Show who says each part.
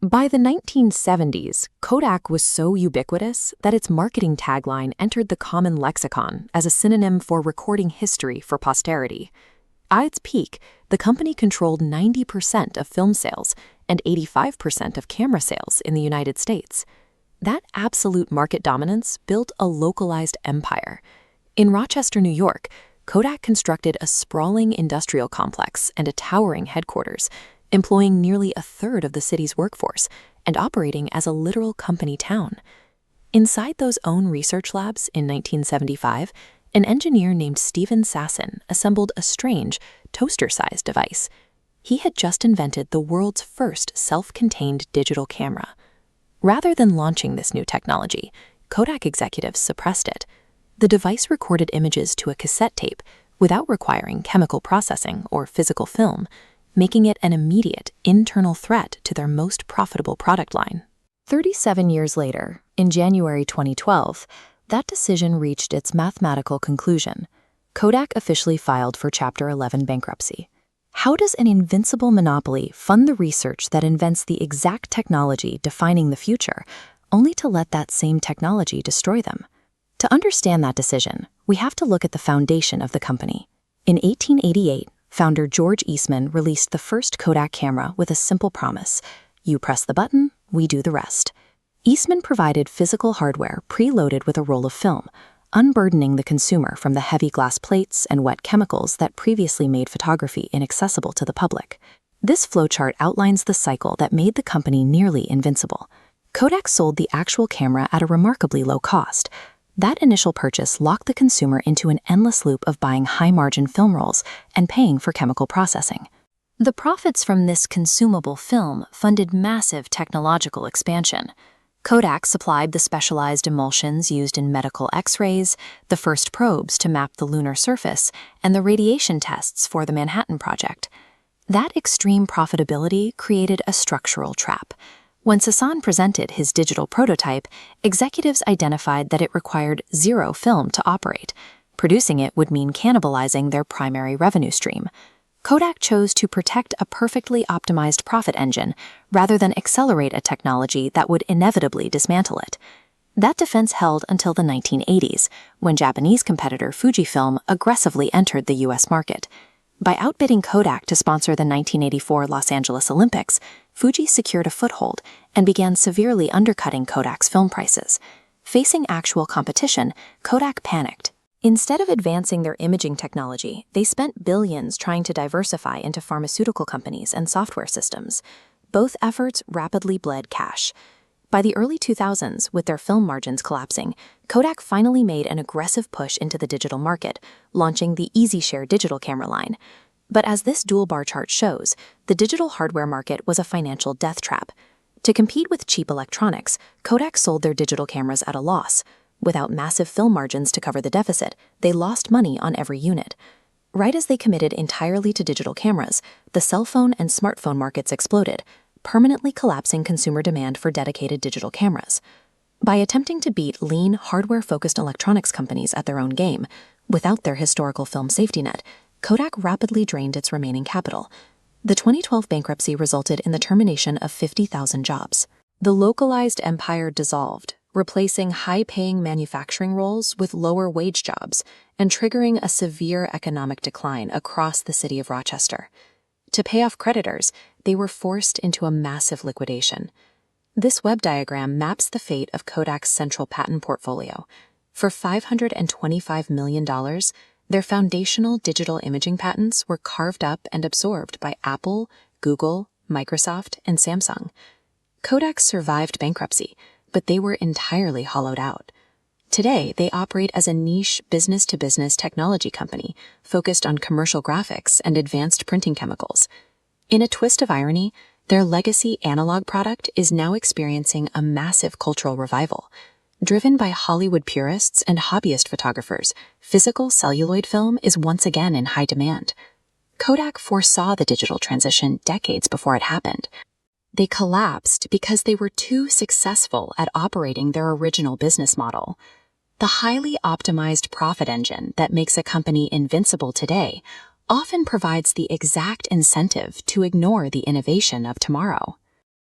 Speaker 1: By the 1970s, Kodak was so ubiquitous that its marketing tagline entered the common lexicon as a synonym for recording history for posterity. At its peak, the company controlled 90% of film sales and 85% of camera sales in the United States. That absolute market dominance built a localized empire. In Rochester, New York, Kodak constructed a sprawling industrial complex and a towering headquarters, employing nearly a third of the city's workforce and operating as a literal company town. Inside those own research labs in 1975, an engineer named Stephen Sasson assembled a strange, toaster-sized device. He had just invented the world's first self-contained digital camera. Rather than launching this new technology, Kodak executives suppressed it. The device recorded images to a cassette tape without requiring chemical processing or physical film, making it an immediate internal threat to their most profitable product line. 37 years later, in January 2012, that decision reached its mathematical conclusion. Kodak officially filed for Chapter 11 bankruptcy. How does an invincible monopoly fund the research that invents the exact technology defining the future, only to let that same technology destroy them? To understand that decision, we have to look at the foundation of the company. In 1888, founder George Eastman released the first Kodak camera with a simple promise: you press the button, we do the rest. Eastman provided physical hardware preloaded with a roll of film, unburdening the consumer from the heavy glass plates and wet chemicals that previously made photography inaccessible to the public. This flowchart outlines the cycle that made the company nearly invincible. Kodak sold the actual camera at a remarkably low cost. That initial purchase locked the consumer into an endless loop of buying high-margin film rolls and paying for chemical processing. The profits from this consumable film funded massive technological expansion. Kodak supplied the specialized emulsions used in medical X-rays, the first probes to map the lunar surface, and the radiation tests for the Manhattan Project. That extreme profitability created a structural trap. When Sasson presented his digital prototype, executives identified that it required zero film to operate. Producing it would mean cannibalizing their primary revenue stream. Kodak chose to protect a perfectly optimized profit engine rather than accelerate a technology that would inevitably dismantle it. That defense held until the 1980s, when Japanese competitor Fujifilm aggressively entered the U.S. market. By outbidding Kodak to sponsor the 1984 Los Angeles Olympics, Fuji secured a foothold and began severely undercutting Kodak's film prices. Facing actual competition, Kodak panicked. Instead of advancing their imaging technology, they spent billions trying to diversify into pharmaceutical companies and software systems. Both efforts rapidly bled cash. By the early 2000s, with their film margins collapsing, Kodak finally made an aggressive push into the digital market, launching the EasyShare digital camera line. But as this dual bar chart shows, the digital hardware market was a financial death trap. To compete with cheap electronics, Kodak sold their digital cameras at a loss. Without massive film margins to cover the deficit, they lost money on every unit. Right as they committed entirely to digital cameras, the cell phone and smartphone markets exploded, permanently collapsing consumer demand for dedicated digital cameras. By attempting to beat lean, hardware-focused electronics companies at their own game, without their historical film safety net, Kodak rapidly drained its remaining capital. The 2012 bankruptcy resulted in the termination of 50,000 jobs. The localized empire dissolved, replacing high-paying manufacturing roles with lower-wage jobs and triggering a severe economic decline across the city of Rochester. To pay off creditors, they were forced into a massive liquidation. This web diagram maps the fate of Kodak's central patent portfolio. For $525 million, their foundational digital imaging patents were carved up and absorbed by Apple, Google, Microsoft, and Samsung. Kodak survived bankruptcy, but they were entirely hollowed out. Today, they operate as a niche business-to-business technology company focused on commercial graphics and advanced printing chemicals. In a twist of irony, their legacy analog product is now experiencing a massive cultural revival. Driven by Hollywood purists and hobbyist photographers, physical celluloid film is once again in high demand. Kodak foresaw the digital transition decades before it happened. They collapsed because they were too successful at operating their original business model. The highly optimized profit engine that makes a company invincible today often provides the exact incentive to ignore the innovation of tomorrow.